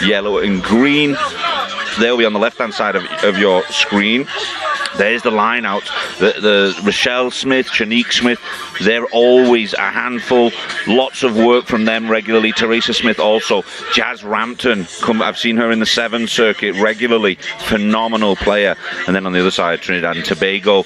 yellow and green. They'll be on the left-hand side of your screen. There's the line out. The Rochelle Smith, Shanique Smith, they're always a handful. Lots of work from them regularly. Teresa Smith also. Jazz Rampton, I've seen her in the 7 circuit regularly. Phenomenal player. And then on the other side, Trinidad and Tobago.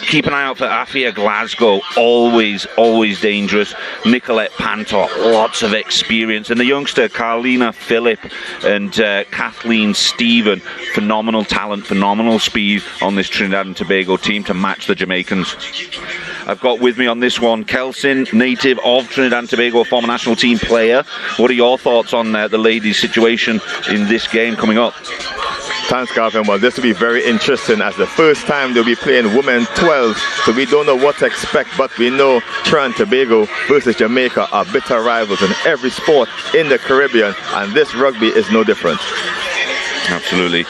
Keep an eye out for Afia Glasgow. Always dangerous. Nicolette Pantor, lots of experience. And the youngster, Carlina Phillip and Kathleen Stephen. Phenomenal talent, phenomenal speed on this Trinidad and Tobago team to match the Jamaicans. I've got with me on this one Kelsin, native of Trinidad and Tobago, former national team player. What are your thoughts on the ladies' situation in this game coming up? Thanks, Calvin. Well, this will be very interesting as the first time they'll be playing women 12, so we don't know what to expect, but we know Trinidad and Tobago versus Jamaica are bitter rivals in every sport in the Caribbean, and this rugby is no different. Absolutely.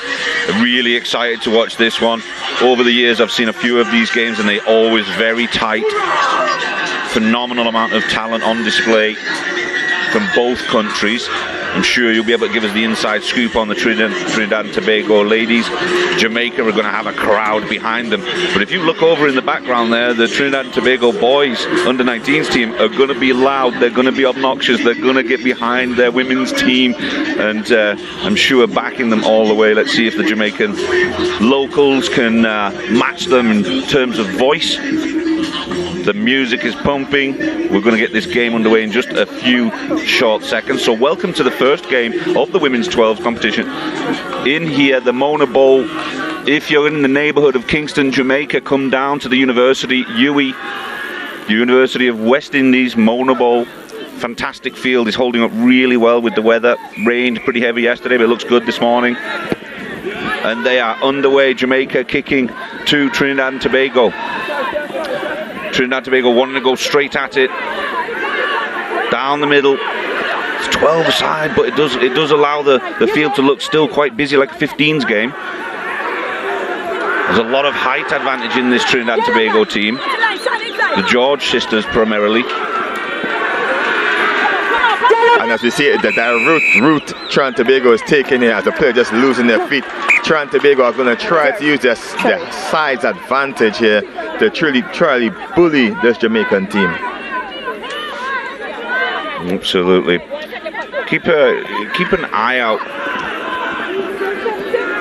Really excited to watch this one. Over the years I've seen a few of these games and they're always very tight. Phenomenal amount of talent on display from both countries. I'm sure you'll be able to give us the inside scoop on the Trinidad and Tobago ladies. Jamaica are going to have a crowd behind them. But if you look over in the background there, the Trinidad and Tobago boys under-19s team are going to be loud. They're going to be obnoxious. They're going to get behind their women's team. And I'm sure backing them all the way. Let's see if the Jamaican locals can match them in terms of voice. The music is pumping. We're going to get this game underway in just a few short seconds. So welcome to the first game of the women's 12 competition. In here, the Mona Bowl. If you're in the neighborhood of Kingston, Jamaica, come down to the University of West Indies, Mona Bowl. Fantastic field, is holding up really well with the weather. Rained pretty heavy yesterday, but it looks good this morning. And they are underway. Jamaica kicking to Trinidad and Tobago. Trinidad and Tobago wanting to go straight at it. Down the middle. It's 12 aside, but it does allow the field to look still quite busy, like a 15s game. There's a lot of height advantage in this Trinidad and Tobago team. The George sisters primarily. And as we see, the route Trinidad and Tobago is taking here as the player just losing their feet. Trinidad and Tobago are going to try to use their size advantage here to try to bully this Jamaican team. Absolutely. Keep an eye out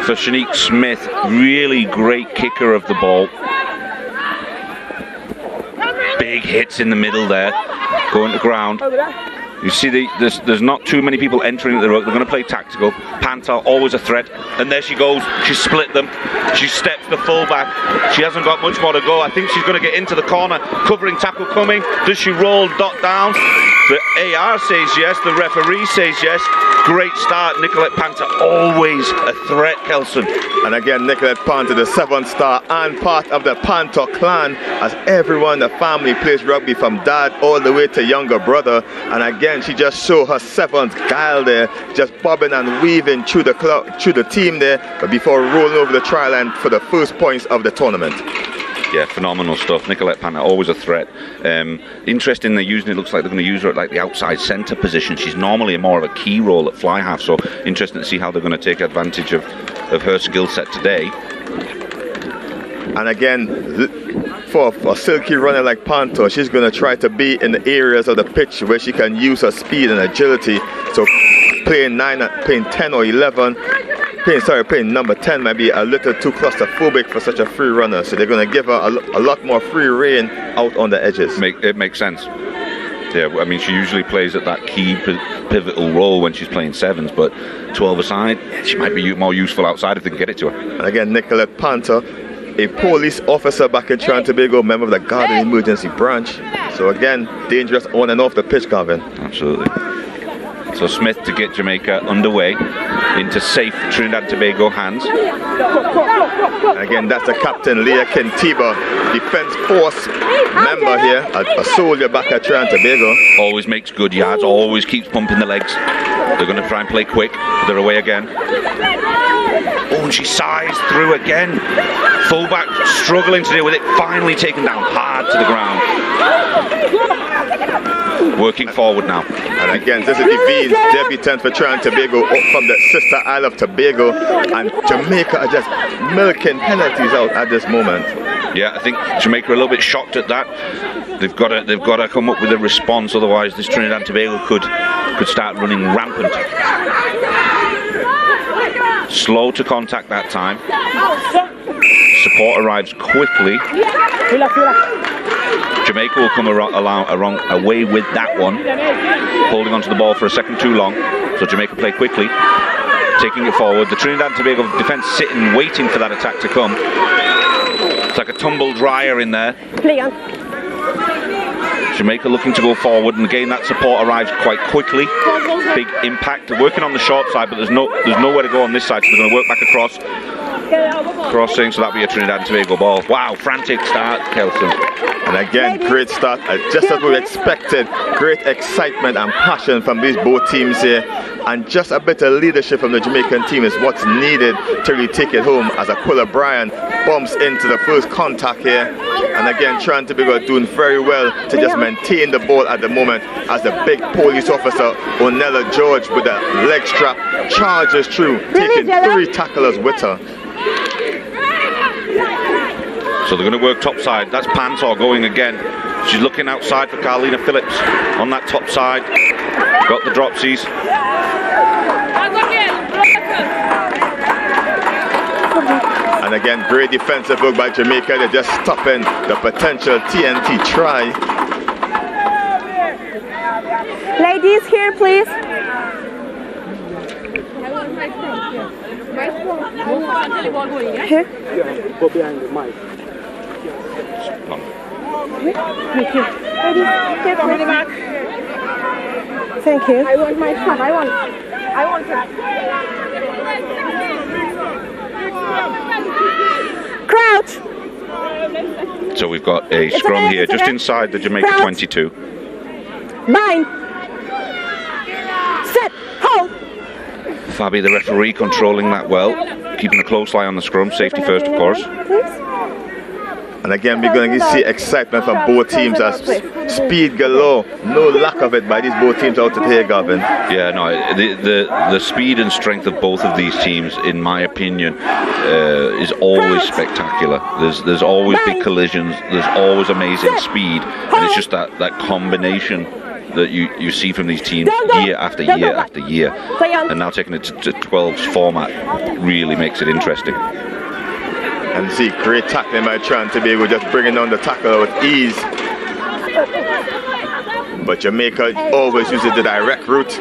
for Shanique Smith. Really great kicker of the ball. Big hits in the middle there, going to ground. You see, there's not too many people entering the ruck. They're going to play tactical. Panther, always a threat. And there she goes. She split them. She steps the fullback. She hasn't got much more to go. I think she's going to get into the corner. Covering tackle coming. Does she roll dot down? The AR says yes. The referee says yes. Great start. Nicolette Panther, always a threat, Kelson. And again, Nicolette Panther, the 7th star and part of the Panther clan, as everyone in the family plays rugby from dad all the way to younger brother. And again, she just showed her 7th guile there, just bobbing and weaving through the team there, but before rolling over the try line for the first points of the tournament. Yeah, phenomenal stuff. Nicolette Panther, always a threat. Interesting, they're using it. Looks like they're going to use her at like the outside centre position. She's normally more of a key role at fly half, so interesting to see how they're going to take advantage of her skill set today. And again, for a silky runner like Panther, she's going to try to be in the areas of the pitch where she can use her speed and agility. So playing 10 or 11, playing number 10 might be a little too claustrophobic for such a free runner. So they're going to give her a lot more free rein out on the edges. It makes sense. Yeah, I mean, she usually plays at that key pivotal role when she's playing 7s, but 12 aside, she might be more useful outside if they can get it to her. And again, Nicolette Panther, a police officer back in Trinidad and Tobago, member of the Guard and Emergency Branch. So again, dangerous on and off the pitch, Calvin. Absolutely. So Smith to get Jamaica underway into safe Trinidad and Tobago hands. And again, that's the captain, Leah Kentiba, defense force member here, a soldier back at Trinidad and Tobago. Always makes good yards, always keeps pumping the legs. They're going to try and play quick. They're away again. Oh, and she sized through again. Fullback struggling to deal with it, finally taken down hard to the ground. working forward now. And again, this is the Veen's debutant for Trinidad and Tobago up from the sister Isle of Tobago, and Jamaica are just milking penalties out at this moment. Yeah, I think Jamaica are a little bit shocked at that. They've got to come up with a response, otherwise this Trinidad and Tobago could start running rampant. Slow to contact that time. Support arrives quickly. Jamaica will come away with that one, holding onto the ball for a second too long. So Jamaica play quickly, taking it forward. The Trinidad and Tobago defence sitting, waiting for that attack to come. It's like a tumble dryer in there. Jamaica looking to go forward, and again that support arrives quite quickly. Big impact. They're working on the short side, but there's nowhere to go on this side, so they're going to work back across. Crossing, so that'll be a Trinidad and Tobago ball. Wow, frantic start, Kelson. And again, great start, just as we expected. Great excitement and passion from these both teams here, and just a bit of leadership from the Jamaican team is what's needed to really take it home, as Aquila Bryan bumps into the first contact here. And again, Trinidad and Tobago doing very well to just maintain the ball at the moment, as the big police officer Onella George with a leg strap charges through, taking 3 tacklers with her. So they're going to work top side. That's Pantor going again. She's looking outside for Carlina Phillips on that top side. Got the dropsies. And again, great defensive work by Jamaica. They're just stopping the potential TNT try. Ladies, here, please. Here. Go behind the mic. Thank you. Ladies, here, please. Thank you. I want my son. I want her. Crouch. So we've got a scrum here just inside the Jamaica 22. Bind. Set. Hold. Fabi, the referee, controlling that well, keeping a close eye on the scrum. Safety first, of course. And again, we're going to see excitement from both teams as speed galore. No lack of it by these both teams out here, Gavin. Yeah, no, the speed and strength of both of these teams, in my opinion, is always spectacular. There's always big collisions. There's always amazing speed, and it's just that combination that you see from these teams year after year after year. And now taking it to 12's format really makes it interesting. And see, great tackling by Trinidad and Tobago, just bringing on the tackle with ease. But Jamaica always uses the direct route.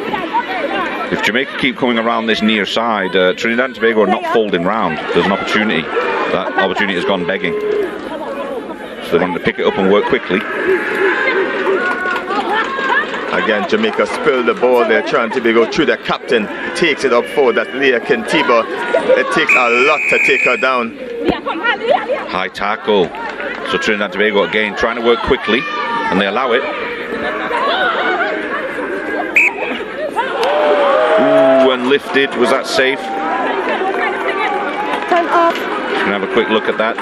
If Jamaica keep coming around this near side, Trinidad and Tobago are not folding round. There's an opportunity. That opportunity has gone begging. So they want to pick it up and work quickly. Again, Jamaica spilled the ball there, trying to go through. The captain takes it up forward. That's Leah Kintiba. It takes a lot to take her down. High tackle. So Trinidad and Tobago again trying to work quickly, and they allow it. Ooh, and lifted. Was that safe? Time off. Just gonna have a quick look at that.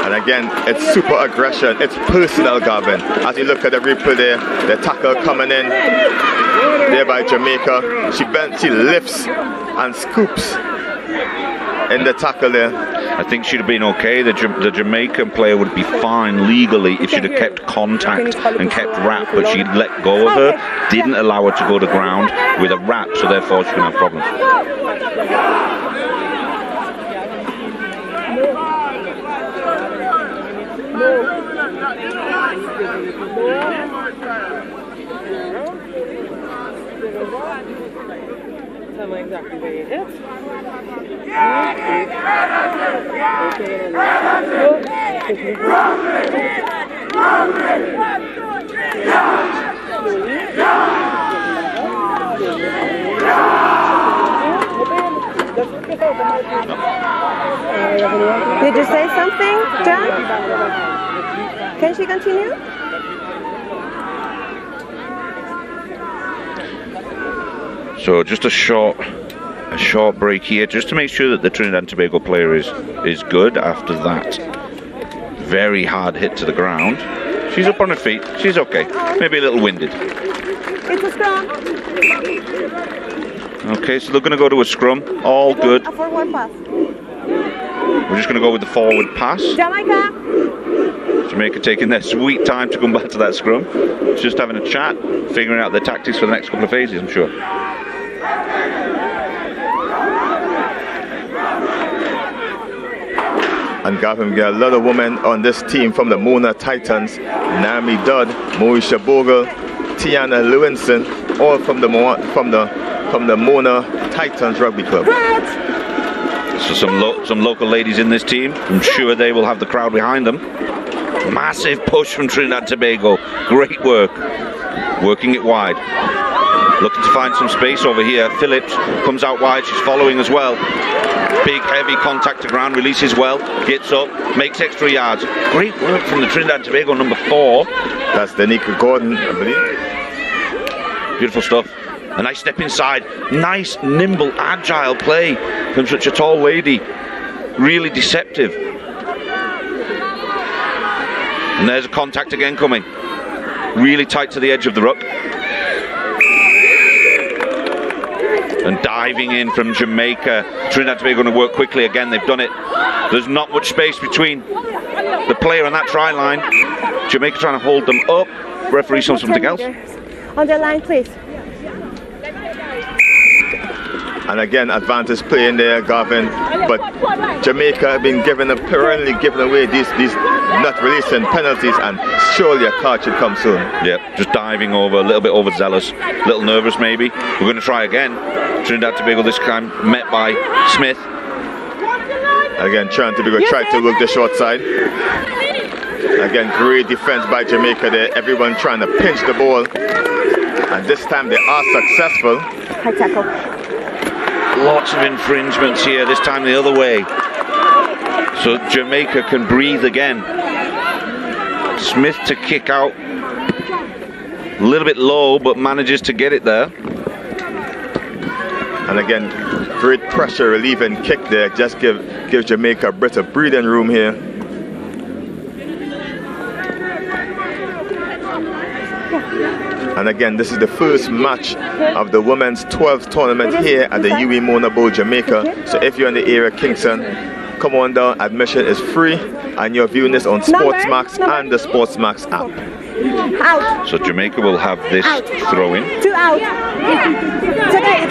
And again, it's super aggression. It's personal, Gavin. As you look at the replay there, the tackle coming in there by Jamaica. She lifts and scoops in the tackle there. I think she'd have been okay. The Jamaican player would be fine legally if she'd have kept contact and kept wrap, but she let go of her, didn't allow her to go to ground with a wrap, so therefore she's going to have problems. Tell me exactly where it is. Did you say something, John? Can she continue? So just a short break here, just to make sure that the Trinidad and Tobago player is good after that very hard hit to the ground. She's up on her feet. She's okay. Maybe a little winded. It's a scrum. Okay, so they're going to go to a scrum. All good. A forward pass. We're just going to go with the forward pass. Jamaica. Jamaica taking their sweet time to come back to that scrum. Just having a chat, figuring out their tactics for the next couple of phases, I'm sure. And Gavin, we got a lot of women on this team from the Mona Titans. Naomi Dodd, Moesha Bogle, Tiana Lewinson, all from the Mona Titans Rugby Club. So some local ladies in this team. I'm sure they will have the crowd behind them. Massive push from Trinidad and Tobago. Great work. Working it wide. Looking to find some space over here. Phillips comes out wide. She's following as well. Big heavy contact to ground, releases well, gets up, makes extra yards. Great work from the Trinidad and Tobago number 4. That's Danica Gordon, I believe. Beautiful stuff. A nice step inside. Nice, nimble, agile play from such a tall lady. Really deceptive. And there's a contact again coming. Really tight to the edge of the ruck. And diving in from Jamaica. Trinidad and Tobago going to work quickly again. They've done it. There's not much space between the player and that try line. Jamaica trying to hold them up. Referee saw something else. On the line, please. And again, advantage play in there, Gavin. But Jamaica have been perennially giving away these not releasing penalties, and surely a card should come soon. Yeah, just diving over, a little bit overzealous, a little nervous maybe. We're going to try again. Trinidad and Tobago this time met by Smith. Again, Trinidad and Tobago tried to work the short side. Again, great defense by Jamaica there. Everyone trying to pinch the ball. And this time they are successful. High tackle. Lots of infringements here, this time the other way. So Jamaica can breathe again. Smith to kick out. A little bit low, but manages to get it there. And again, great pressure relieving kick there. Just give Jamaica a bit of breathing room here. And again, this is the first match of the women's 12th tournament here at the UE Mona Bowl, Jamaica. So if you're in the area, Kingston, come on down. Admission is free, and you're viewing this on Sportsmax and the Sportsmax app. Out. So Jamaica will have this throw in. 2 out. It's okay.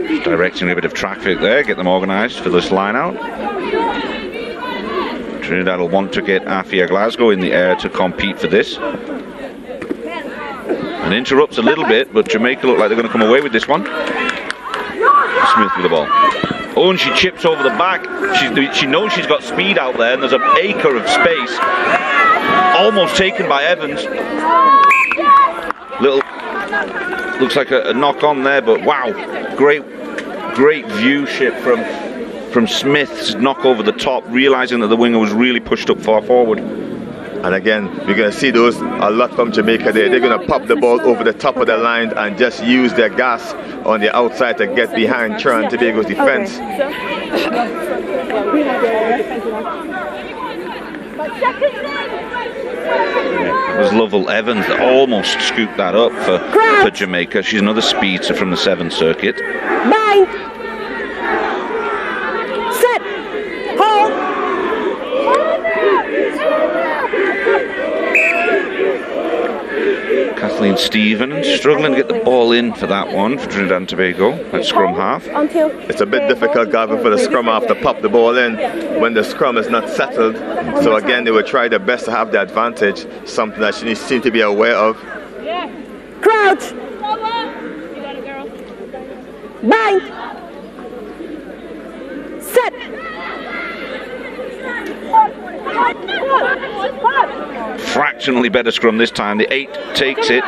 Just directing a bit of traffic there, get them organised for this line out. Trinidad will want to get Afia Glasgow in the air to compete for this. And interrupts a little bit, but Jamaica look like they're going to come away with this one. Smith with the ball. Oh, and she chips over the back. She knows she's got speed out there, and there's an acre of space. Almost taken by Evans. Looks like a knock on there, but wow, great view ship from Smith's knock over the top, realizing that the winger was really pushed up far forward. And again, we're going to see those a lot from Jamaica there. They're going to pop the ball over the top of the line and just use their gas on the outside to get behind Trinidad and Tobago's defense. It was Lovell Evans that almost scooped that up for Jamaica. She's another speedster from the 7th Circuit. Bind. Set. Hold. Kathleen Stephen struggling to get the ball in for that one for Trinidad and Tobago at scrum half. It's a bit difficult, Gavin, for the scrum half to pop the ball in when the scrum is not settled. So again, they will try their best to have the advantage, something that she needs to be aware of. Crouch. Bind. Set. Fractionally better scrum this time. The 8 takes it.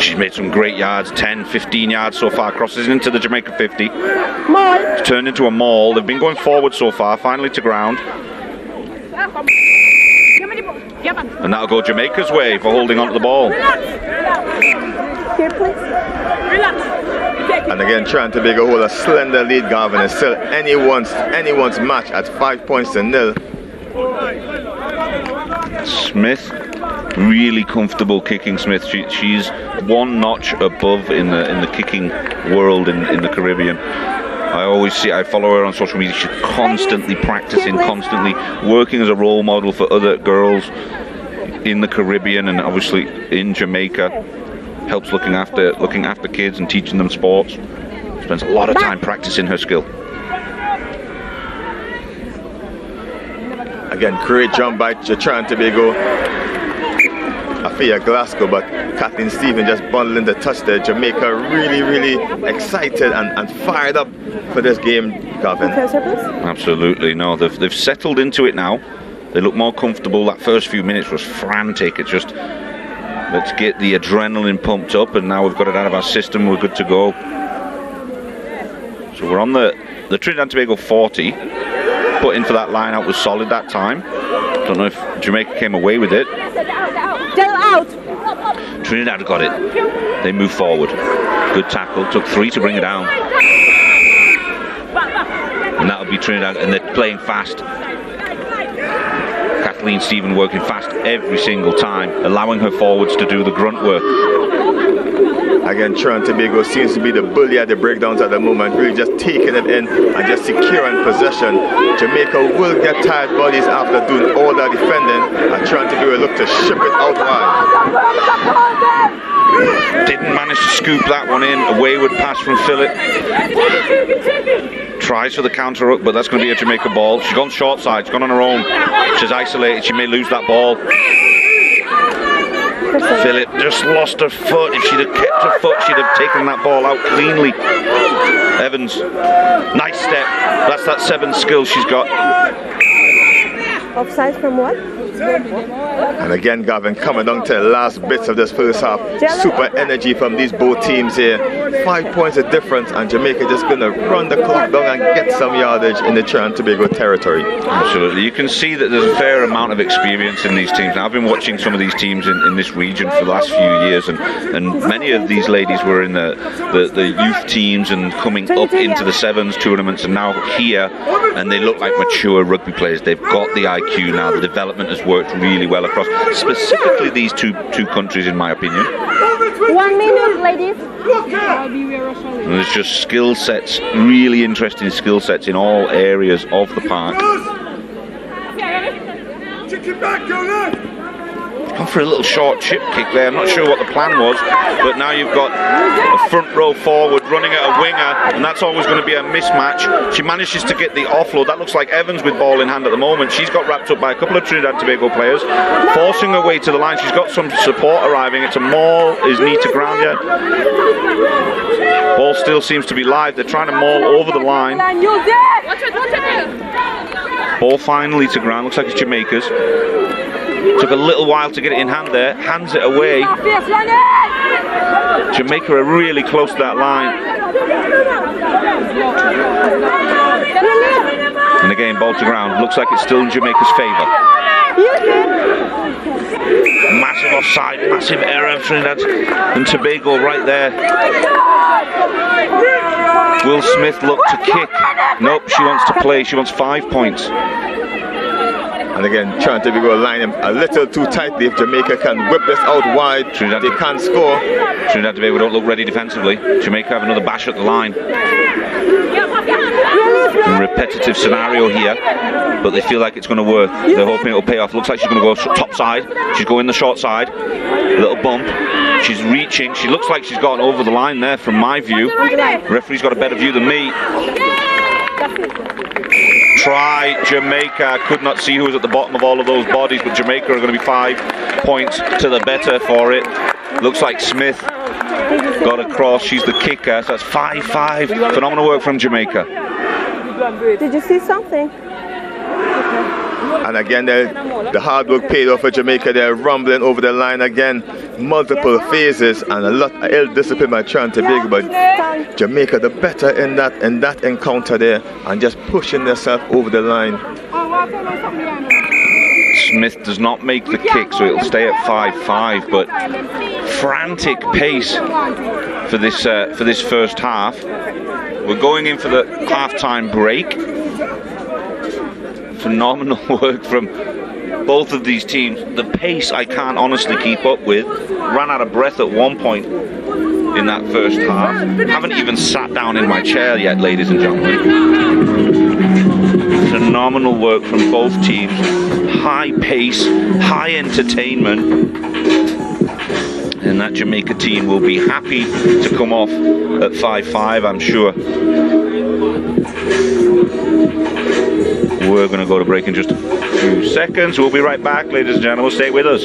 She's made some great yards, 10, 15 yards so far. Crosses into the Jamaica 50. It's turned into a maul. They've been going forward so far, finally to ground. And that'll go Jamaica's way for holding onto the ball. Here, please. And again, trying to Tobago hold a slender lead, Garvin. It's still anyone's match at 5 points to 0. Smith, really comfortable kicking. Smith, she's one notch above in the kicking world in the Caribbean. I follow her on social media. She's constantly practicing, constantly working as a role model for other girls in the Caribbean and obviously in Jamaica. Helps looking after kids and teaching them sports. Spends a lot of time practicing her skill. Again, great jump by Trinidad and Tobago. Afia Glasgow, but Kathleen Stephen just bundling the touch there. Jamaica really excited and fired up for this game, Gavin. Absolutely, no, they've settled into it now. They look more comfortable. That first few minutes was frantic. It's just, let's get the adrenaline pumped up, and now we've got it out of our system. We're good to go. So we're on the Trinidad and Tobago 40. Put in for that line out was solid that time. Don't know if Jamaica came away with it. Trinidad got it. They move forward. Good tackle. Took 3 to bring it down. And that'll be Trinidad, and they're playing fast. Kathleen Stephen working fast every single time, allowing her forwards to do the grunt work. Again, Trinidad and Tobago seems to be the bully at the breakdowns at the moment, really just taking it in and just securing possession. Jamaica will get tired bodies after doing all that defending, and Trinidad and Tobago look to ship it out wide. Didn't manage to scoop that one in. A wayward pass from Phillip. Tries for the counter up, but that's going to be a Jamaica ball. She's gone short side. She's gone on her own. She's isolated. She may lose that ball. Phillip just lost her foot. If she'd have kept her foot, she'd have taken that ball out cleanly. Evans, nice step. That's that 7 skill she's got. Offside from what? And again, Gavin, coming down to the last bits of this first half. Super energy from these both teams here. 5 points of difference, and Jamaica just going to run the clock down and get some yardage in the Trinidad and Tobago territory. Absolutely. You can see that there's a fair amount of experience in these teams. Now, I've been watching some of these teams in this region for the last few years, and many of these ladies were in the youth teams and coming up into the sevens tournaments, and now here, and they look like mature rugby players. They've got the IQ now. The development has worked really well across, specifically these two countries, in my opinion. 1 minute, ladies. And there's just skill sets, really interesting skill sets in all areas of the park. Gone for a little short chip kick there. I'm not sure what the plan was, but now you've got a front row forward running at a winger, and that's always going to be a mismatch. She manages to get the offload. That looks like Evans with ball in hand at the moment. She's got wrapped up by a couple of Trinidad and Tobago players, forcing her way to the line. She's got some support arriving. It's a maul, is knee to ground yet. Ball still seems to be live. They're trying to maul over the line. Ball finally to ground. Looks like it's Jamaica's. Took a little while to get it in hand there. Hands it away. Jamaica are really close to that line. And again, ball to ground. Looks like it's still in Jamaica's favour. Massive offside, massive error of Trinidad and Tobago right there. Will Smith look to kick? Nope, she wants to play. She wants 5 points. And again, trying to go line him a little too tightly. If Jamaica can whip this out wide, they can't score. Trinidad and Tobago don't look ready defensively. Jamaica have another bash at the line. A repetitive scenario here, but they feel like it's going to work. They're hoping it'll pay off. Looks like she's going to go top side. She's going the short side. A little bump. She's reaching. She looks like she's gotten over the line there from my view. Referee's got a better view than me. Try Jamaica. Could not see who was at the bottom of all of those bodies, but Jamaica are going to be 5 points to the better for it. Looks like Smith got across. She's the kicker, so that's 5-5. Phenomenal work from Jamaica. Did you see something? And again, the hard work paid off for Jamaica. They're rumbling over the line again. Multiple phases and a lot of ill discipline by Trinidad and Tobago, but Jamaica the better in that encounter there, and just pushing themselves over the line. Smith does not make the kick, so it'll stay at 5-5, but frantic pace for this first half. We're going in for the half-time break. Phenomenal work from both of these teams. The pace I can't honestly keep up with. Ran out of breath at one point in that first half. Haven't even sat down in my chair yet, ladies and gentlemen. Phenomenal work from both teams. High pace, high entertainment. And that Jamaica team will be happy to come off at 5-5, I'm sure. We're going to go to break in just a few seconds. We'll be right back, ladies and gentlemen. Stay with us.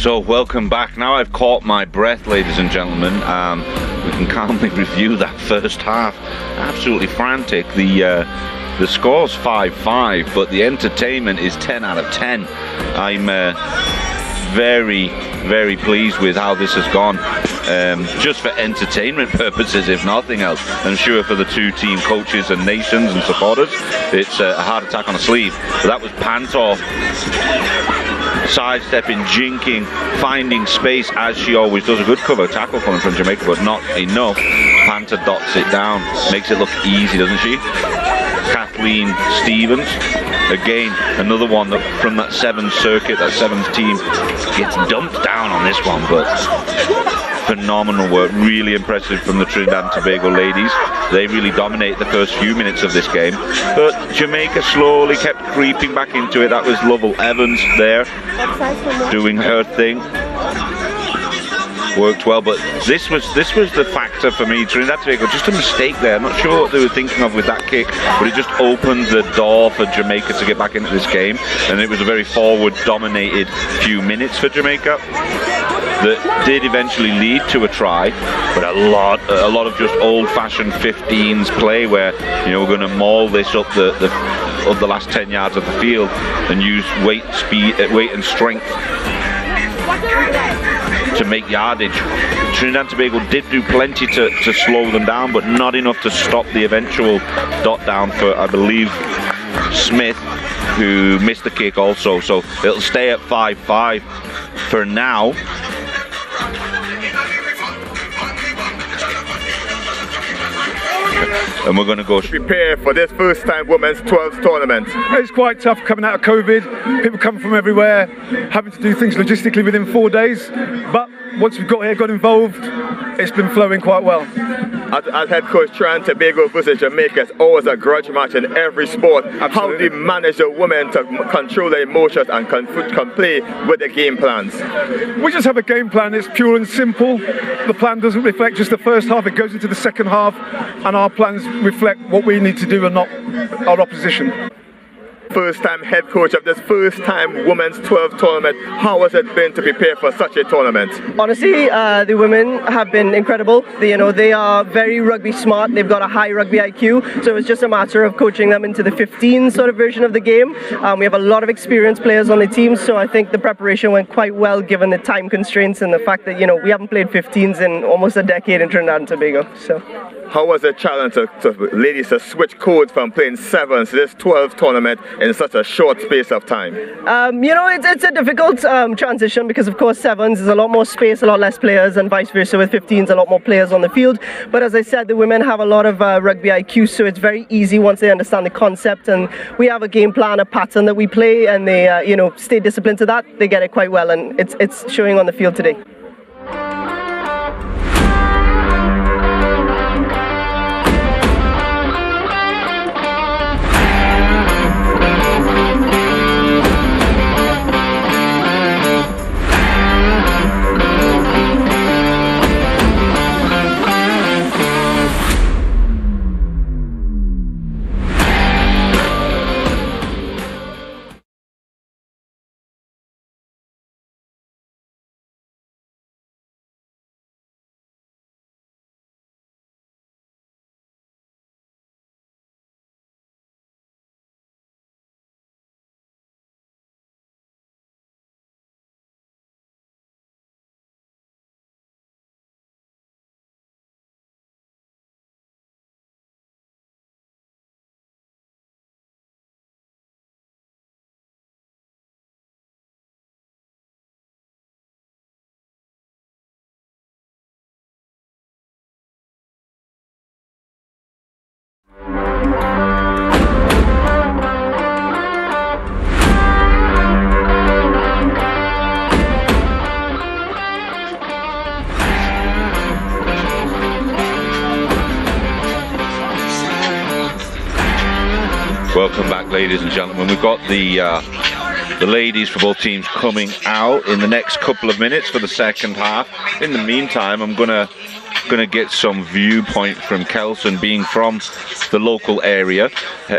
So welcome back. Now I've caught my breath, ladies and gentlemen. We can calmly review that first half. Absolutely frantic. The score's 5-5, but the entertainment is 10 out of 10. I'm very, very pleased with how this has gone. Just for entertainment purposes, if nothing else. I'm sure for the two team coaches and nations and supporters, it's a heart attack on a sleeve. But that was Pantor sidestepping, jinking, finding space as she always does. A good cover tackle coming from Jamaica, but not enough. Panther dots it down, makes it look easy, doesn't she? Kathleen Stevens. Again, another one that from that sevens circuit, that sevens team, gets dumped down on this one, but phenomenal work, really impressive from the Trinidad and Tobago ladies. They really dominate the first few minutes of this game, but Jamaica slowly kept creeping back into it. That was Lovell Evans there, doing her thing. Worked well, but this was the factor for me. Trinidad Tobago, just a mistake there. I'm not sure what they were thinking of with that kick, but it just opened the door for Jamaica to get back into this game, and it was a very forward dominated few minutes for Jamaica that did eventually lead to a try, but a lot of just old-fashioned 15s play where, you know, we're going to maul this up the last 10 yards of the field and use weight, speed, weight and strength to make yardage. Trinidad and Tobago did do plenty to slow them down, but not enough to stop the eventual dot down for, I believe, Smith, who missed the kick also. So it'll stay at 5-5 for now. And we're going to go prepare for this first time women's 12s tournament. It's quite tough coming out of COVID. People come from everywhere, having to do things logistically within 4 days. But once we've got here, got involved, it's been flowing quite well. As head coach, Trinidad and Tobago versus Jamaica is always a grudge match in every sport. Absolutely. How do you manage the women to control their emotions and can play with the game plans? We just have a game plan. It's pure and simple. The plan doesn't reflect just the first half. It goes into the second half, and our plans reflect what we need to do and not our opposition. First time head coach of this first time women's 12 tournament. How has it been to prepare for such a tournament? Honestly, the women have been incredible. They are very rugby smart. They've got a high rugby IQ. So it's just a matter of coaching them into the 15 sort of version of the game. We have a lot of experienced players on the team, so I think the preparation went quite well given the time constraints and the fact that we haven't played 15s in almost a decade in Trinidad and Tobago. So. How was the challenge to ladies to switch codes from playing sevens to this 12 tournament in such a short space of time? It's a difficult transition because, of course, sevens is a lot more space, a lot less players, and vice versa with 15s, a lot more players on the field. But as I said, the women have a lot of rugby IQ, so it's very easy once they understand the concept. And we have a game plan, a pattern that we play, and they, stay disciplined to that. They get it quite well, and it's showing on the field today. Welcome back, ladies and gentlemen. We've got the ladies for both teams coming out in the next couple of minutes for the second half. In the meantime, I'm gonna get some viewpoint from Kelson, being from the local area.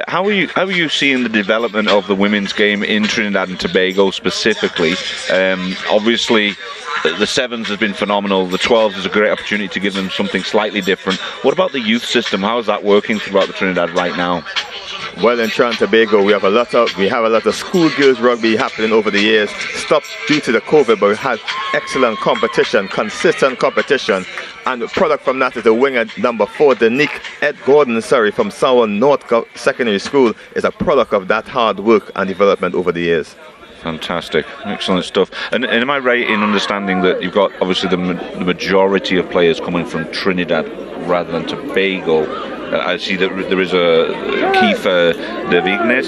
How are you seeing the development of the women's game in Trinidad and Tobago specifically? Obviously, the sevens has been phenomenal. The 12s is a great opportunity to give them something slightly different. What about the youth system? How is that working throughout the Trinidad right now? Well, in Trinidad and Tobago, we have a lot of schoolgirls rugby happening over the years. Stopped due to the COVID, but we had excellent competition, consistent competition, and the product from that is the winger number 4, Danique Ed Gordon, from Southern North Secondary School, is a product of that hard work and development over the years. Fantastic, excellent stuff. And am I right in understanding that you've got obviously the majority of players coming from Trinidad rather than Tobago I see that there is a Kiefer de Vignes.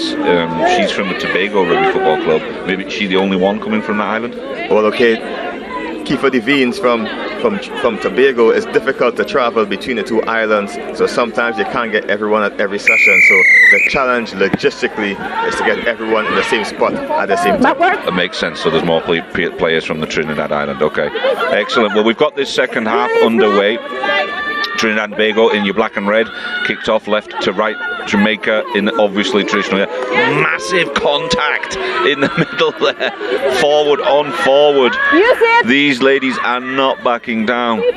She's from the Tobago Rugby Football Club. Maybe she's the only one coming from that island. Well, okay, Kiefer de Vignes from Tobago. It's difficult to travel between the two islands, so sometimes you can't get everyone at every session. So the challenge logistically is to get everyone in the same spot at the same time. That makes sense. So there's more players from the Trinidad island. Okay, excellent. Well, we've got this second half underway. Trinidad and Tobago in your black and red, kicked off left to right. Jamaica in obviously traditional, massive contact in the middle there, forward on forward. These ladies are not backing down. And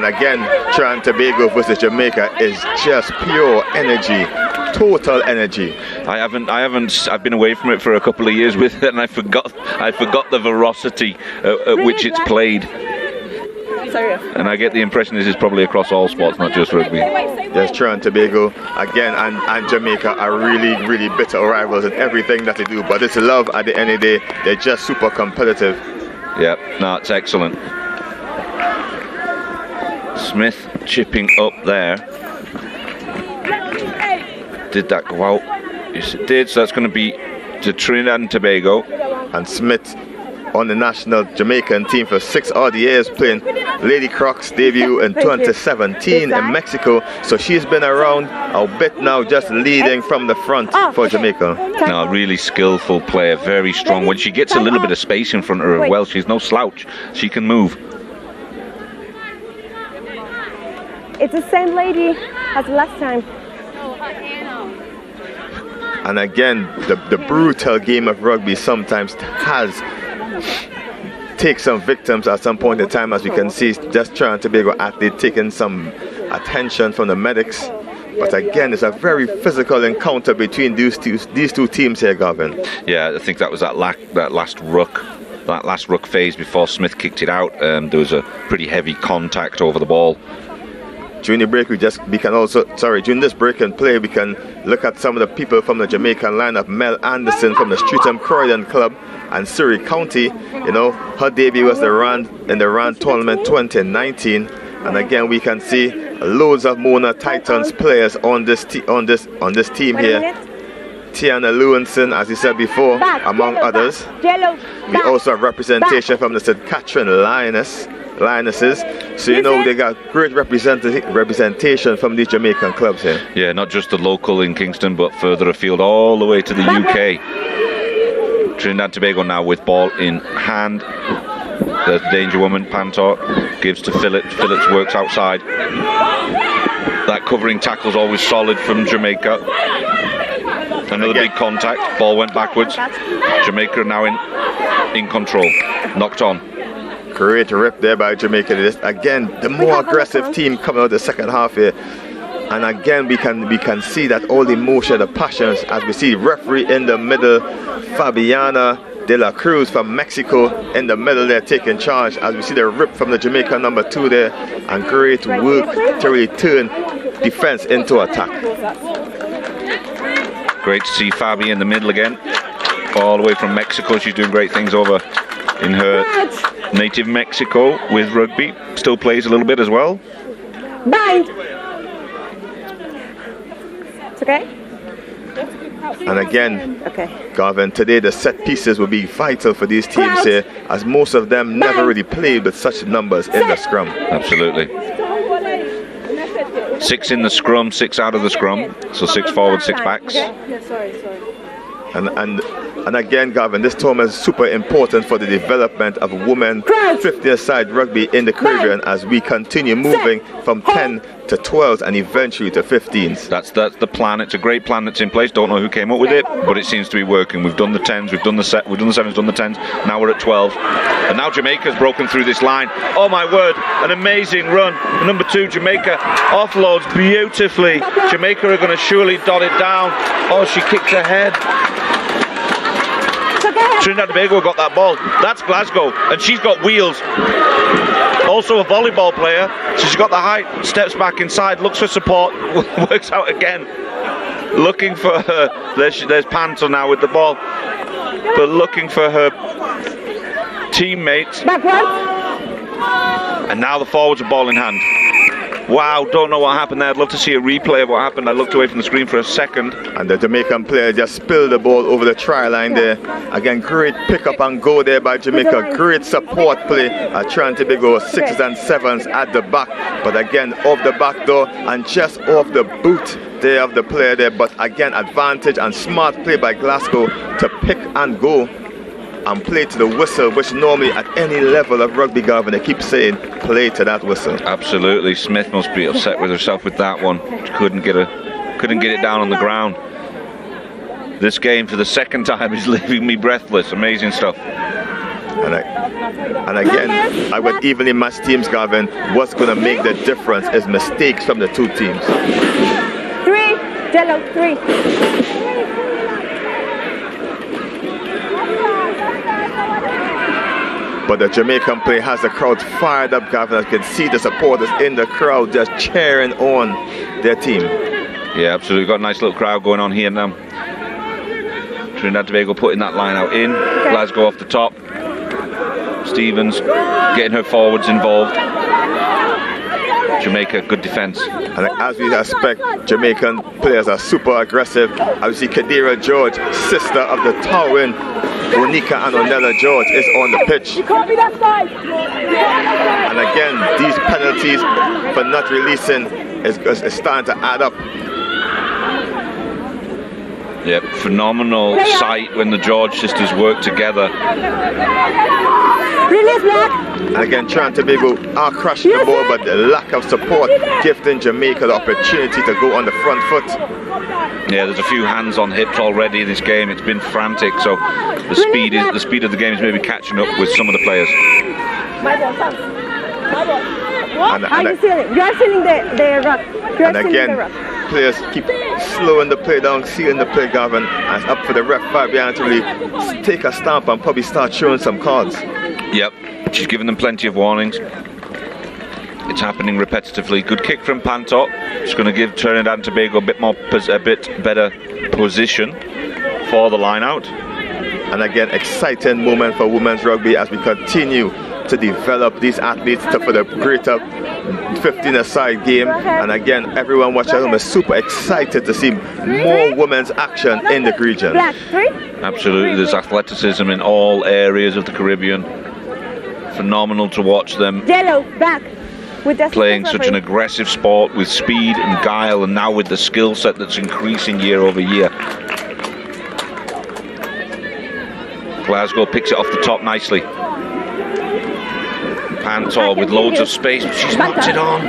again, Trinidad and Tobago versus Jamaica is just pure energy, total energy. I've been away from it for a couple of years with it, and I forgot the veracity at which it's played. And I get the impression this is probably across all sports, not just rugby. Yes, Trinidad and Tobago again and Jamaica are really, really bitter rivals in everything that they do. But it's love at the end of the day. They're just super competitive. Yep, no, it's excellent. Smith chipping up there. Did that go out? Yes, it did. So that's going to be to Trinidad and Tobago. And Smith on the national Jamaican team for 6 odd years, playing Lady Croc's debut in 2017 in Mexico. So she's been around a bit now, just leading from the front for Jamaica. No, really skillful player, very strong. When she gets a little bit of space in front of her, well, she's no slouch. She can move. It's the same lady as last time. And again, the brutal game of rugby sometimes takes some victims at some point in time, as we can see, just Trinidad and Tobago athlete taking some attention from the medics. But again, it's a very physical encounter between these two teams here, Gavin. Yeah, I think that was that last ruck phase before Smith kicked it out. There was a pretty heavy contact over the ball. During the break, during this break and play, we can look at some of the people from the Jamaican lineup. Mel Anderson from the Streatham Croydon Club and Surrey County. You know, her debut was in the Rand Tournament 2019. And again, we can see loads of Mona Titans players on this team here. Tiana Lewinson, as you said before, among others. We also have representation from the St. Catherine Lionesses. So you know they got great representation from these Jamaican clubs here. Yeah, not just the local in Kingston, but further afield, all the way to the UK. Trinidad and Tobago now with ball in hand. There's the danger woman. Pantor gives to Phillips. Phillips works outside. That covering tackle's always solid from Jamaica. Another big contact. Ball went backwards. Jamaica now in control. Knocked on. Great rip there by Jamaica. Again, the more aggressive team coming out the second half here. And again, we can see that all the emotion, the passions, as we see referee in the middle, Fabiana de la Cruz from Mexico in the middle there taking charge, as we see the rip from the Jamaican number 2 there, and great work to really turn defense into attack. Great to see Fabi in the middle again, all the way from Mexico. She's doing great things over in her native Mexico with rugby. Still plays a little bit as well. Bind. It's okay? And again, Garvin, today the set pieces will be vital for these teams here, as most of them never really played with such numbers in the scrum. Absolutely. 6 in the scrum, 6 out of the scrum. So 6 forward, 6 backs. And again, Gavin, this tournament is super important for the development of women 50-a-side rugby in the Caribbean, as we continue moving from 10 to 12s and eventually to 15s. That's the plan. It's a great plan that's in place. Don't know who came up with it, but it seems to be working. We've done the 10s, we've done the 7s, done the 10s. Now we're at 12, and now Jamaica's broken through this line. Oh my word! An amazing run. Number 2, Jamaica offloads beautifully. Jamaica are going to surely dot it down. Oh, she kicked ahead. Trinidad and Tobago got that ball. That's Glasgow, and she's got wheels. Also a volleyball player. She's got the height, steps back inside, looks for support, works out again. Looking for her. There's Panto now with the ball, but looking for her teammates. And now the forwards are ball in hand. Wow, don't know what happened there. I'd love to see a replay of what happened. I looked away from the screen for a second. And the Jamaican player just spilled the ball over the try line there. Again, great pick up and go there by Jamaica. Great support play at Tobago, 6s and 7s at the back. But again, off the back door and just off the boot there of the player there. But again, advantage and smart play by Glasgow to pick and go and play to the whistle, which normally at any level of rugby, Gavin, they keep saying play to that whistle. Absolutely. Smith must be upset with herself with that one. She couldn't get it down on the ground. This game for the second time is leaving me breathless. Amazing stuff. And again, I would evenly matched teams, Gavin. What's going to make the difference is mistakes from the two teams. 3, Jello, 3. But the Jamaican play has the crowd fired up, Gavin. I can see the supporters in the crowd just cheering on their team. Yeah, absolutely. Got a nice little crowd going on here now. Trinidad Tobago putting that line out in. Glasgow off the top. Stevens getting her forwards involved. Jamaica, good defence. And as we expect, Jamaican players are super aggressive. As we see Kadira George, sister of the towering Monica and Onella George, is on the pitch. And again, these penalties for not releasing is starting to add up. Yep, phenomenal sight when the George sisters work together. And again, Tobago are crushing the ball, but the lack of support giving Jamaica the opportunity to go on the front foot. Yeah, there's a few hands on hips already in this game. It's been frantic, so the speed of the game is maybe catching up with some of the players. What are you feeling? You are feeling the ruck. And again, players keep slowing the play down, sealing the play, Gavin, and it's up for the ref Fabian to really take a stamp and probably start showing some cards. Yep, she's given them plenty of warnings. It's happening repetitively. Good kick from Panto. It's going to give Trinidad and Tobago a bit better position for the line out. And again, exciting moment for women's rugby as we continue to develop these athletes for the greater 15-a-side game. And again, everyone watching at home is super excited to see more women's action in the region. Absolutely, there's athleticism in all areas of the Caribbean. Phenomenal to watch them playing such an aggressive sport with speed and guile, and now with the skill set that's increasing year over year. Glasgow picks it off the top nicely. Pantor with loads of space, but she's knocked it on.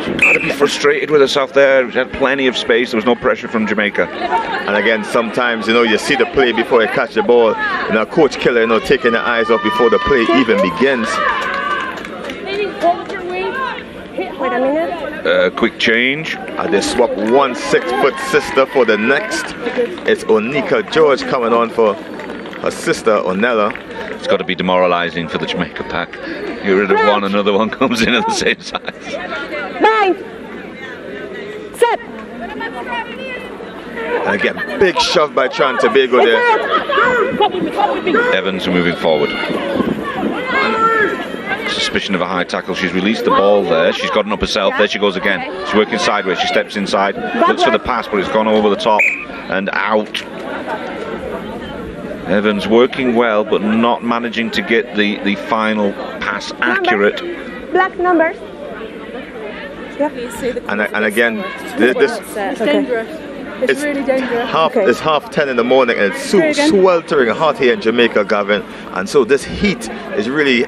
She's got to be frustrated with herself there. She had plenty of space. There was no pressure from Jamaica. And again, sometimes, you see the play before you catch the ball. Coach Killer, taking the eyes off before the play even begins. Wait a minute. Quick change. And they swap one 6-foot sister for the next. It's Onika George coming on for her sister, Onella. It's got to be demoralising for the Jamaica pack. Get rid of one, another one comes in at the same size. 9. Set. And again, big shove by Tobago there. Evans moving forward. Suspicion of a high tackle. She's released the ball there. She's gotten up herself. There she goes again. She's working sideways. She steps inside. Looks for the pass, but it's gone over the top and out. Evans working well, but not managing to get the final pass accurate. Black numbers. And again, this it's really dangerous. It's 10:30 in the morning, and it's sweltering hot here in Jamaica, Gavin. And so this heat is really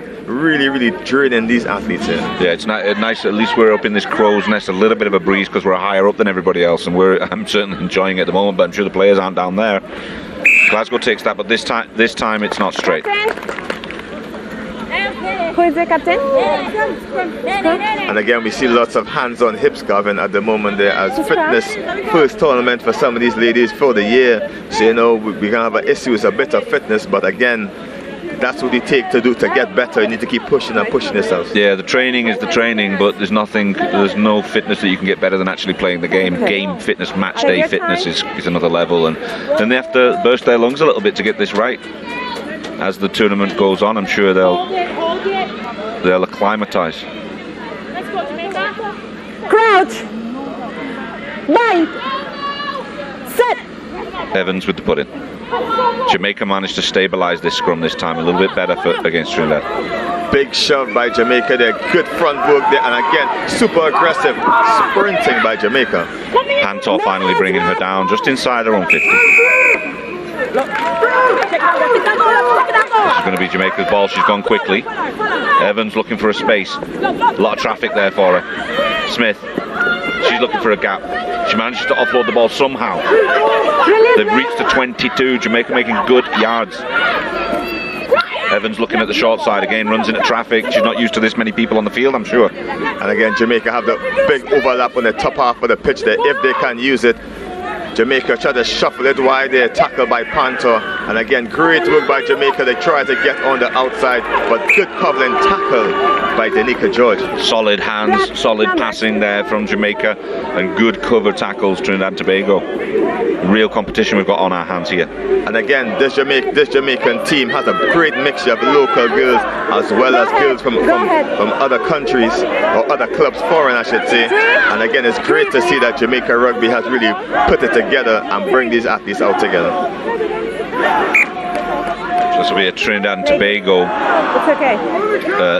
draining these athletes here. Yeah, it's nice. At least we're up in this crow's nest, a little bit of a breeze because we're higher up than everybody else, and I'm certainly enjoying it at the moment. But I'm sure the players aren't down there. Glasgow takes that, but this time it's not straight. Who is the captain? And again, we see lots of hands on hips, Gavin, at the moment there as fitness first tournament for some of these ladies for the year. So we're gonna have an issue with a bit of fitness, but again, that's what you take to get better. You need to keep pushing and pushing yourself. Yeah, the training is the training, but there's no fitness that you can get better than actually playing the game. Game fitness, match day fitness is another level, and then they have to burst their lungs a little bit to get this right. As the tournament goes on, I'm sure they'll acclimatise. out. Bind. Set. Evans with the put-in. Jamaica managed to stabilise this scrum this time a little bit better against Trinidad. Big shove by Jamaica there, good front work there, and again, super aggressive sprinting by Jamaica. Pantor finally bringing her down just inside her own 50. It's going to be Jamaica's ball. She's gone quickly. Evans looking for a space. A lot of traffic there for her. Smith, she's looking for a gap. She manages to offload the ball somehow. They've reached the 22. Jamaica making good yards. Evans looking at the short side again, runs into traffic. She's not used to this many people on the field, I'm sure. And again, Jamaica have the big overlap on the top half of the pitch there, if they can use it. Jamaica try to shuffle it wide there, tackled by Pantor. And again, great work by Jamaica. They try to get on the outside, but good covering tackle by Danica George. Solid hands, solid passing there from Jamaica, and good cover tackles, Trinidad and Tobago. Real competition we've got on our hands here. And again, this Jamaican team has a great mixture of local girls as well as girls from other countries, or other clubs, foreign I should say. And again, it's great to see that Jamaica Rugby has really put it together and bring these athletes out together. This will be a Trinidad and Tobago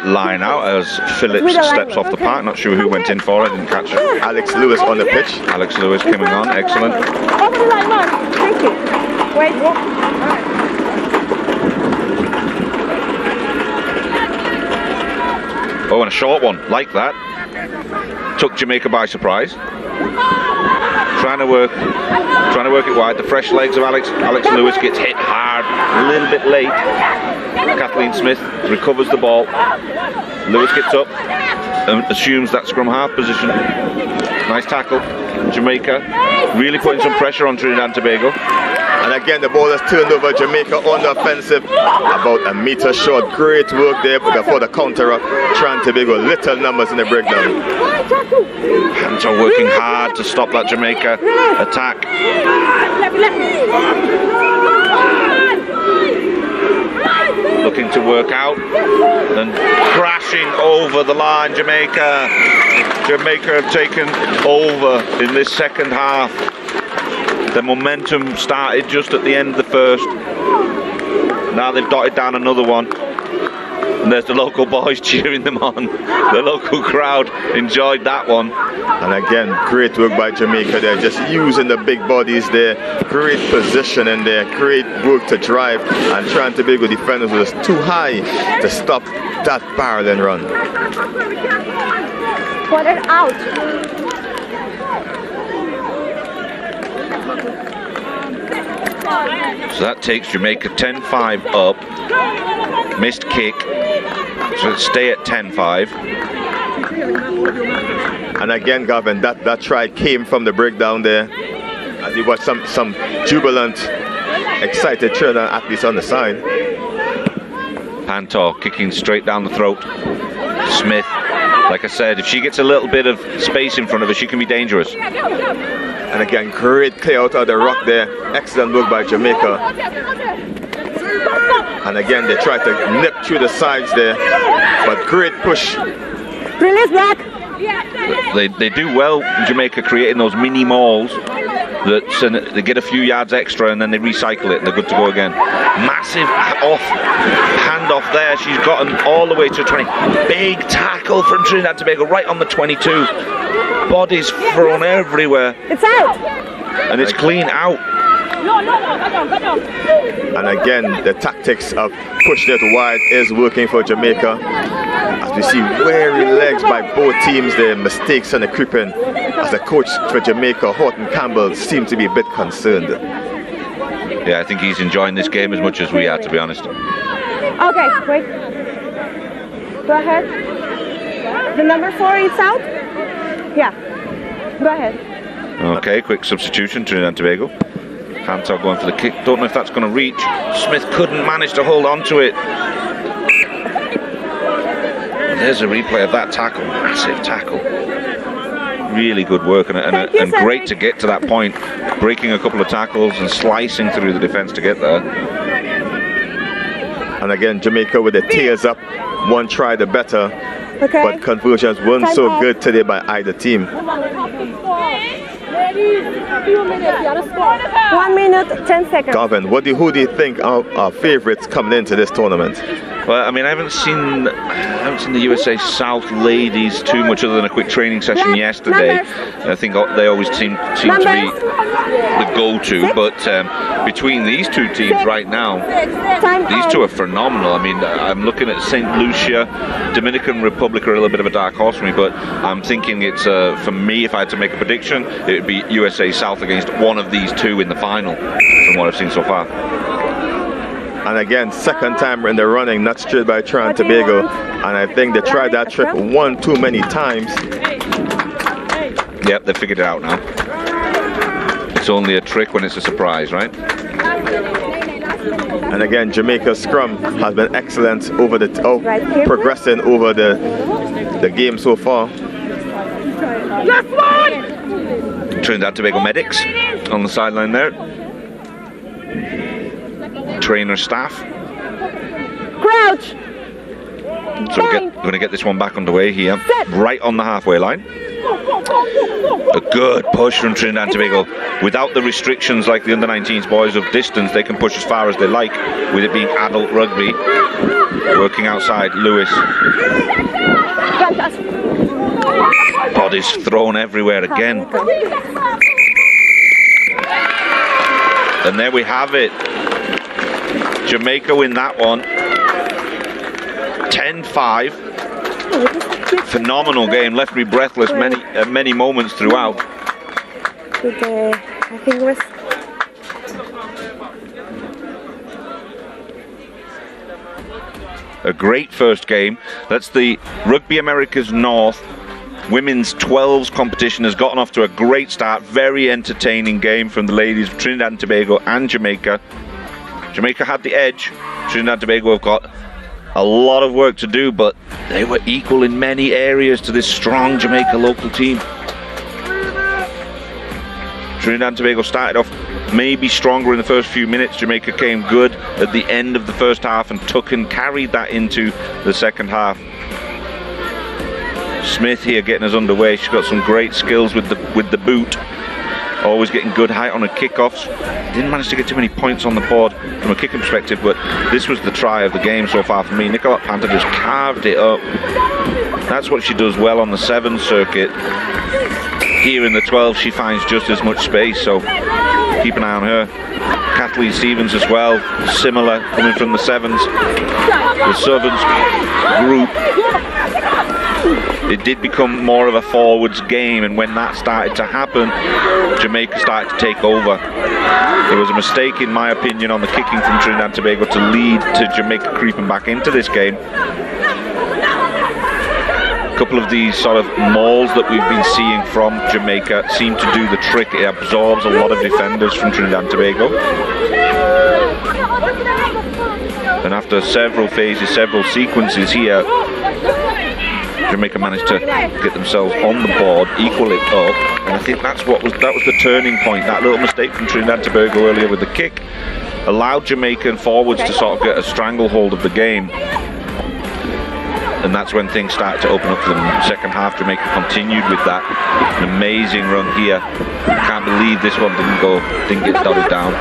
line out as Phillips steps off the park. Not sure who went in for it, didn't catch it. Alex Lewis on the pitch. Alex Lewis coming on, excellent. Over the line, Mark. Thank you. Wait. Oh, and a short one, like that. Took Jamaica by surprise. Trying to work it wide. The fresh legs of Alex Lewis gets hit hard, a little bit late. Kathleen Smith recovers the ball. Lewis gets up and assumes that scrum half position. Nice tackle. Jamaica really putting some pressure on Trinidad and Tobago. And again, the ball is turned over. Jamaica on the offensive, about a meter short. Great work there before the counter up. Trinidad and Tobago, little numbers in the breakdown. Pantor working hard to stop that Jamaica attack. Looking to work out and crashing over the line. Jamaica have taken over in this second half. The momentum started just at the end of the first. Now they've dotted down another one. And there's the local boys cheering them on. The local crowd enjoyed that one. And again, great work by Jamaica there, just using the big bodies there. Great position in there, great work to drive. And Trinidad and Tobago defenders was too high to stop that barreling run. Put it out. So that takes Jamaica 10-5 up. Missed kick. So let's stay at 10-5. And again, Gavin, that try came from the breakdown there. As you watch some jubilant, excited Trinidad athletes on the side. Pantor kicking straight down the throat. Smith, like I said, if she gets a little bit of space in front of her, she can be dangerous. And again, great clear out of the rock there. Excellent work by Jamaica. And again, they try to nip through the sides there, but great push. Release back. They do well in Jamaica creating those mini mauls that they get a few yards extra and then they recycle it and they're good to go again. Massive hand off there. She's gotten all the way to 20. Big tackle from Trinidad and Tobago right on the 22. Bodies thrown everywhere. It's out. And it's clean out. And again, the tactics of pushing it wide is working for Jamaica. As we see wary legs by both teams, their mistakes and the creeping. As the coach for Jamaica, Horton Campbell, seemed to be a bit concerned. Yeah, I think he's enjoying this game as much as we are, to be honest. Okay, wait. Go ahead. The number 4 is out? Yeah. Go ahead. Okay, quick substitution, Trinidad and Tobago. Pantor going for the kick. Don't know if that's going to reach. Smith couldn't manage to hold on to it. And there's a replay of that tackle. Massive tackle. Really good work and great to get to that point. Breaking a couple of tackles and slicing through the defence to get there. And again, Jamaica with the tails up. One try the better. Okay. but conversions weren't Time so off. good today by either team. 1 minute, 10 seconds. Darwin, who do you think are our favourites coming into this tournament? Well, I mean, I haven't seen the USA South ladies too much other than a quick training session yesterday. I think they always seem to be the go-to. But between these two teams right now, these two are phenomenal. I mean, I'm looking at St. Lucia, Dominican Republic are a little bit of a dark horse for me, but I'm thinking it's for me, if I had to make a prediction, it would be USA South against one of these two in the final, from what I've seen so far. And again, second time in the running, not straight by Trinidad and Tobago. And I think they tried that trick one too many times. Yep, they figured it out now. It's only a trick when it's a surprise, right? And again, Jamaica's scrum has been excellent over progressing over the game so far. Trinidad and Tobago medics on the sideline there. Trainer staff. Crouch. So we're going to get this one back underway here, right on the halfway line. A good push from Trinidad and Tobago. Without the restrictions like the under-19s boys of distance, they can push as far as they like, with it being adult rugby. Working outside, Lewis. Bodies thrown everywhere again. And there we have it. Jamaica win that one. 10-5. Phenomenal game. Left me breathless many moments throughout. I think it was a great first game. That's the Rugby Americas North Women's 12s competition has gotten off to a great start. Very entertaining game from the ladies of Trinidad and Tobago and Jamaica. Jamaica had the edge. Trinidad and Tobago have got a lot of work to do, but they were equal in many areas to this strong Jamaica local team. Trinidad and Tobago started off maybe stronger in the first few minutes. Jamaica came good at the end of the first half and took and carried that into the second half. Smith here getting us underway. She's got some great skills with the boot. Always getting good height on her kickoffs. Didn't manage to get too many points on the board from a kicking perspective, but this was the try of the game so far for me. Nicolette Panther just carved it up. That's what she does well on the 7 circuit. Here in the 12 she finds just as much space, so keep an eye on her. Kathleen Stevens as well, similar, coming from the 7s. The Southerns group, it did become more of a forwards game, and when that started to happen, Jamaica started to take over. It was a mistake, in my opinion, on the kicking from Trinidad and Tobago to lead to Jamaica creeping back into this game. A couple of these sort of mauls that we've been seeing from Jamaica seem to do the trick. It absorbs a lot of defenders from Trinidad and Tobago. And after several phases, several sequences here, Jamaica managed to get themselves on the board, equal it up, and I think that was the turning point. That little mistake from Trinidad and Tobago earlier with the kick allowed Jamaican forwards to sort of get a stranglehold of the game, and that's when things started to open up for them. In the second half, Jamaica continued with that. An amazing run here. Can't believe this one didn't get dotted down.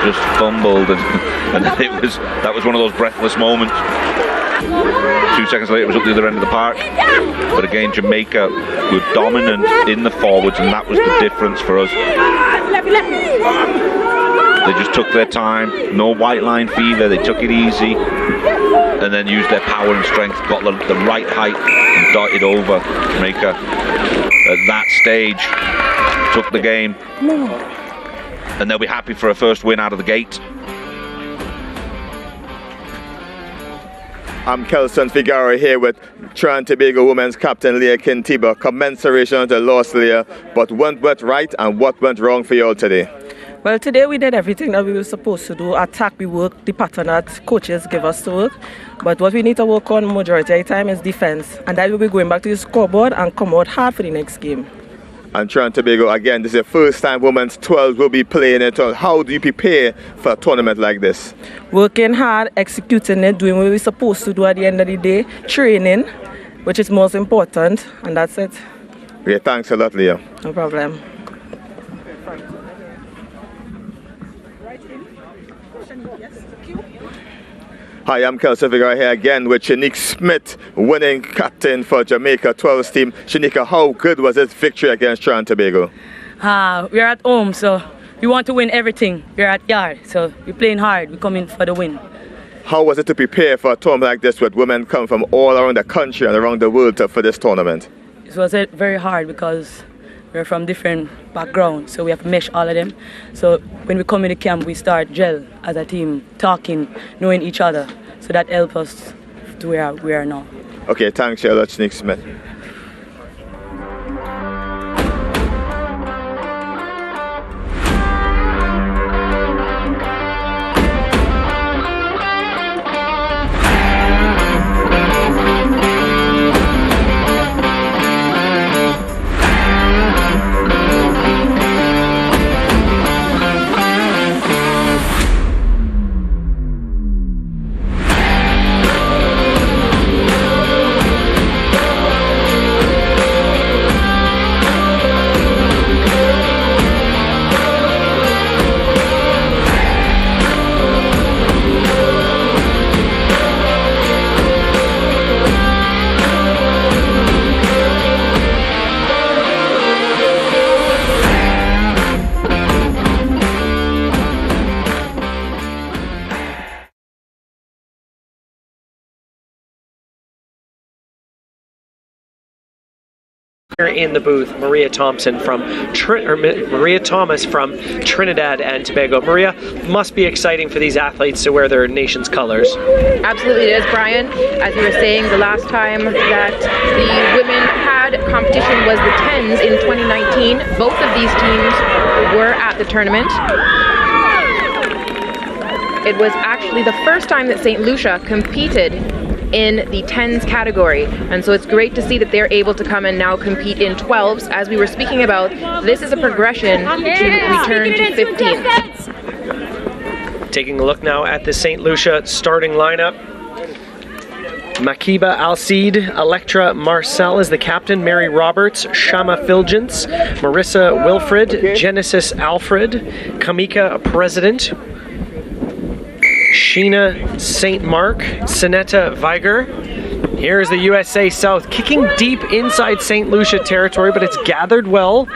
Just fumbled, and that was one of those breathless moments. 2 seconds later, it was up the other end of the park. But again, Jamaica were dominant in the forwards, and that was the difference for us. They just took their time, no white line fever, they took it easy, and then used their power and strength, got the right height, and darted over. Jamaica, at that stage, took the game, and they'll be happy for a first win out of the gate. I'm Kelson Figueroa here with Trinidad and Tobago women's captain Leah Kintiba. Commensuration on the loss, Leah, but what went right and what went wrong for you all today? Well, today we did everything that we were supposed to do. Attack, we worked the pattern that coaches give us to work. But what we need to work on majority of the time is defense. And that will be going back to the scoreboard and come out hard for the next game. And Trinidad and Tobago, again, this is the first time women's 12 will be playing it. How do you prepare for a tournament like this? Working hard, executing it, doing what we're supposed to do at the end of the day, training, which is most important, and that's it. Okay, thanks a lot, Leah. No problem. Hi, I'm Kelsey Figueroa here again with Shanique Smith, winning captain for Jamaica 12's team. Shanika, how good was this victory against Trinidad and Tobago? We're at home, so we want to win everything. We're at yard, so we're playing hard. We're coming for the win. How was it to prepare for a tournament like this with women come from all around the country and around the world for this tournament? It was very hard because we're from different backgrounds, so we have to mesh all of them. So when we come in the camp, we start gel as a team, talking, knowing each other. So that helps us to where we are now. Okay, thanks, Charlotte Shanique Smith. In the booth, Maria Thomas from Trinidad and Tobago. Maria, must be exciting for these athletes to wear their nation's colors. Absolutely it is, Brian. As we were saying, the last time that the women had competition was the 10s in 2019. Both of these teams were at the tournament. It was actually the first time that St. Lucia competed in the 10s category, and so it's great to see that they're able to come and now compete in 12s. As we were speaking about, this is a progression to return to 15s. Taking a look now at the St. Lucia starting lineup. Makiba Alcide, Electra Marcel is the captain, Mary Roberts, Shama Filgence, Marissa Wilfred, Genesis Alfred, Kamika President, Sheena St. Mark, Sinetta Viger. Here's the USA South kicking deep inside St. Lucia territory, but it's gathered well.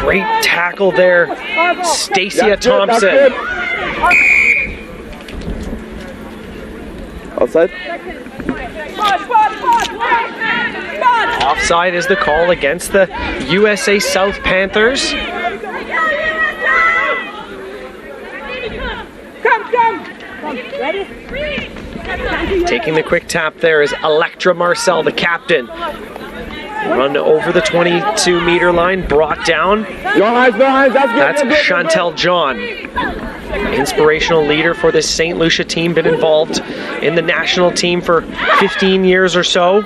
Great tackle there, Stacia Thompson. Outside? Offside is the call against the USA South Panthers. Taking the quick tap there is Electra Marcel, the captain. Run over the 22-meter line, brought down. That's Chantel John, inspirational leader for this St. Lucia team, been involved in the national team for 15 years or so.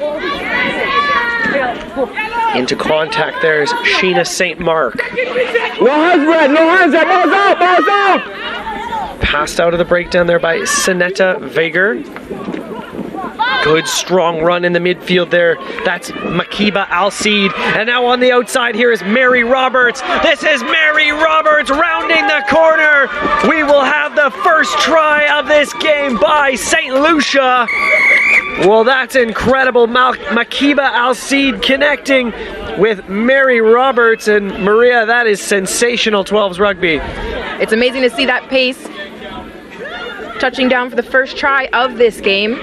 Into contact there is Sheena St. Mark. No hands, Brad, no hands, balls out, balls out! Passed out of the breakdown there by Sinetta Vager. Good strong run in the midfield there. That's Makiba Alcide. And now on the outside here is Mary Roberts. This is Mary Roberts rounding the corner. We will have the first try of this game by St. Lucia. Well, that's incredible. Makiba Alcide connecting with Mary Roberts. And Maria, that is sensational 12s rugby. It's amazing to see that pace. Touching down for the first try of this game.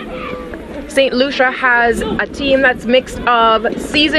St. Lucia has a team that's mixed of seasoned